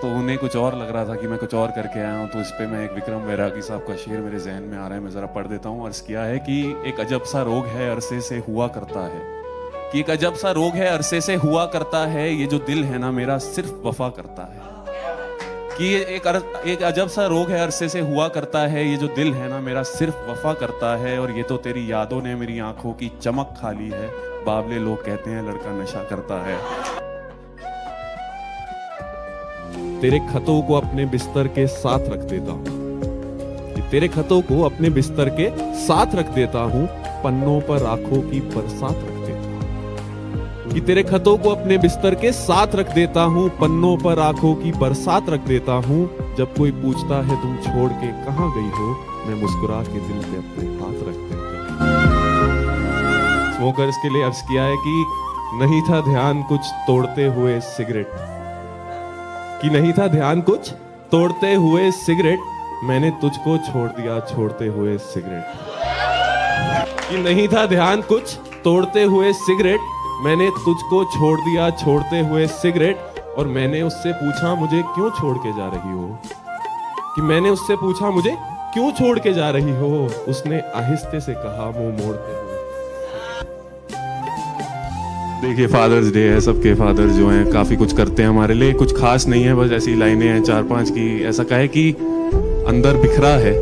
तो उन्हें कुछ और लग रहा था कि मैं कुछ और करके आया हूँ, तो इस पे मैं एक विक्रम बैरागी साहब का शेर मेरे जहन में आ रहा है, मैं ज़रा पढ़ देता हूँ। अर्ज़ किया है कि एक अजब सा रोग है अरसे से हुआ करता है, कि एक अजब सा रोग है अरसे से हुआ करता है, ये जो दिल है ना मेरा सिर्फ वफा करता है। कि ये एक अजब सा रोग है अरसे से हुआ करता है, ये जो दिल है ना मेरा सिर्फ वफा करता है, और ये तो तेरी यादों ने मेरी आंखों की चमक खा ली है, बावले लोग कहते हैं लड़का नशा करता है। तेरे खतों को अपने बिस्तर के साथ रख देता हूँ, कि तेरे खतों को अपने बिस्तर के साथ रख देता हूँ, पन्नों पर आंखों की बरसात रख देता हूँ। कि तेरे खतों को अपने बिस्तर के साथ रख देता हूँ, पन्नों पर आंखों की बरसात रख देता हूँ। जब कोई पूछता है तुम छोड़ के कहाँ गई हो, मैं मुस्कुरा के दिल पे अपने हाथ रख देता हूँ। स्मोकर्स के लिए अर्ज किया है कि नहीं था ध्यान कुछ तोड़ते हुए सिगरेट, कि नहीं था ध्यान कुछ तोड़ते हुए सिगरेट, मैंने तुझको छोड़ दिया छोड़ते हुए सिगरेट। कि नहीं था ध्यान कुछ तोड़ते हुए सिगरेट, मैंने तुझको छोड़ दिया छोड़ते हुए सिगरेट। और मैंने उससे पूछा मुझे क्यों छोड़ के जा रही हो, कि मैंने उससे पूछा मुझे क्यों छोड़ के जा रही हो, उसने आहिस्ते से कहा मुंह मोड़ते हुए। देखिए फादर्स डे है, सबके फादर जो हैं काफी कुछ करते हैं हमारे लिए, कुछ खास नहीं है, बस ऐसी लाइनें हैं 4-5 की। ऐसा कहे कि अंदर बिखरा है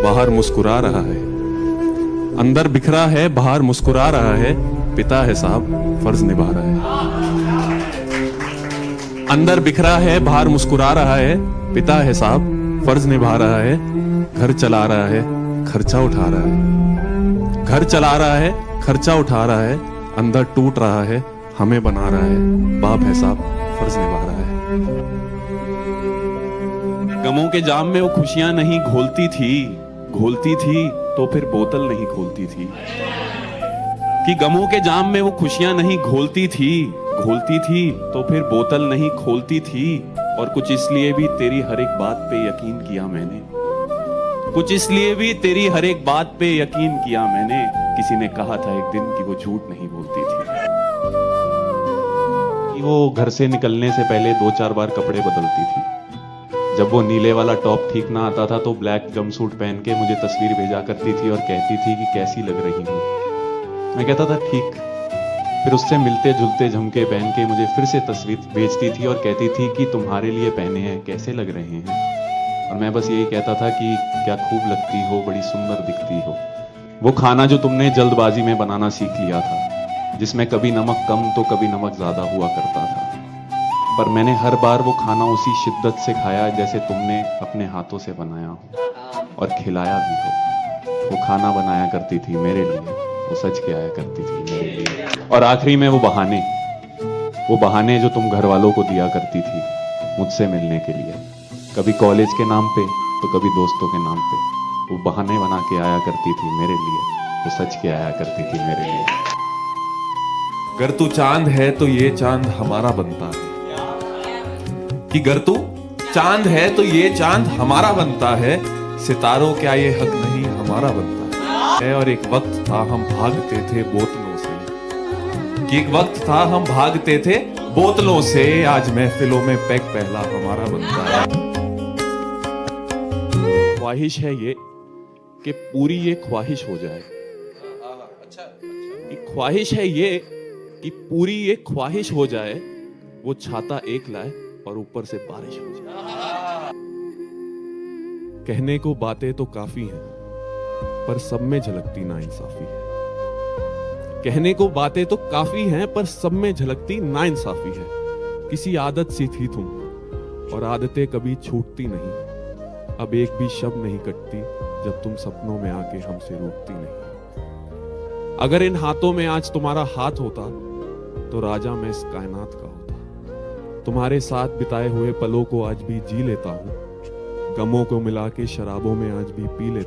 बाहर मुस्कुरा रहा है, अंदर बिखरा है बाहर मुस्कुरा रहा है, पिता है साहब फर्ज निभा रहा है। अंदर बिखरा है बाहर मुस्कुरा रहा है, पिता है साहब फर्ज निभा रहा है, घर चला रहा है खर्चा उठा रहा है, घर चला रहा है खर्चा उठा रहा है, अंदर टूट रहा है हमें बना रहा है, बाप है साहब फर्ज निभा रहा है। गमों के जाम में वो खुशियां नहीं घोलती थी तो फिर बोतल नहीं खोलती थी। कि गमों के जाम में वो खुशियां नहीं घोलती थी तो फिर बोतल नहीं खोलती थी। और कुछ इसलिए भी तेरी हर एक बात पे यकीन किया मैंने, कुछ इसलिए भी तेरी हर एक बात पे यकीन किया मैंने, किसी ने कहा था एक दिन कि वो झूठ नहीं बोलती थी। कि वो घर से निकलने से पहले 2-4 बार कपड़े बदलती थी। जब वो नीले वाला टॉप ठीक ना आता था तो ब्लैक जंपसूट पहन के मुझे तस्वीर भेजा करती थी और कहती थी कि कैसी लग रही हूँ। मैं कहता था ठीक। फिर उससे मिलते जुलते झुमके पहन के मुझे फिर से तस्वीर भेजती थी और कहती थी कि तुम्हारे लिए पहने हैं कैसे लग रहे हैं। और मैं बस यही कहता था कि क्या खूब लगती हो, बड़ी सुंदर दिखती हो। वो खाना जो तुमने जल्दबाजी में बनाना सीख लिया था, जिसमें कभी नमक कम तो कभी नमक ज्यादा हुआ करता था, पर मैंने हर बार वो खाना उसी शिद्दत से खाया जैसे तुमने अपने हाथों से बनाया हो और खिलाया भी हो। वो खाना बनाया करती थी मेरे लिए, वो सच के आया करती थी मेरे लिए। और आखिरी में वो बहाने जो तुम घर वालों को दिया करती थी मुझसे मिलने के लिए, कभी कॉलेज के नाम पे तो कभी दोस्तों के नाम पे, वो बहाने बना के आया करती थी मेरे लिए, वो सच के आया करती थी मेरे लिए। अगर तू चांद है तो ये चांद हमारा बनता है, कि अगर तू चांद है तो ये चांद हमारा बनता है, सितारों क्या ये हक नहीं हमारा बनता है। और एक वक्त था हम भागते थे बोतलों से, कि एक वक्त था हम भागते थे बोतलों से, आज महफिलों में पैक पहला हमारा बनता है। ख्वाहिश है ये कि पूरी ये ख्वाहिश हो जाए, ख्वाहिश है ये कि पूरी ये ख्वाहिश हो जाए, वो छाता एक लाए और ऊपर से बारिश हो जाए। कहने को बातें तो काफी हैं, पर सब में झलकती नाइंसाफी है। कहने को बातें तो काफी हैं, पर सब में झलकती नाइंसाफी है। किसी आदत सी थी तुम और आदतें कभी छूटती नहीं, अब एक भी शब्द नहीं कटती जब तुम सपनों में आके हमसे रूठती नहीं। अगर इन हाथों में आज तुम्हारा हाथ होता तो राजा मैं इस कायनात का होता। तुम्हारे साथ बिताए हुए पलों को आज भी जी लेता हूं, गमों को मिला के शराबों में आज भी पी लेता हूं।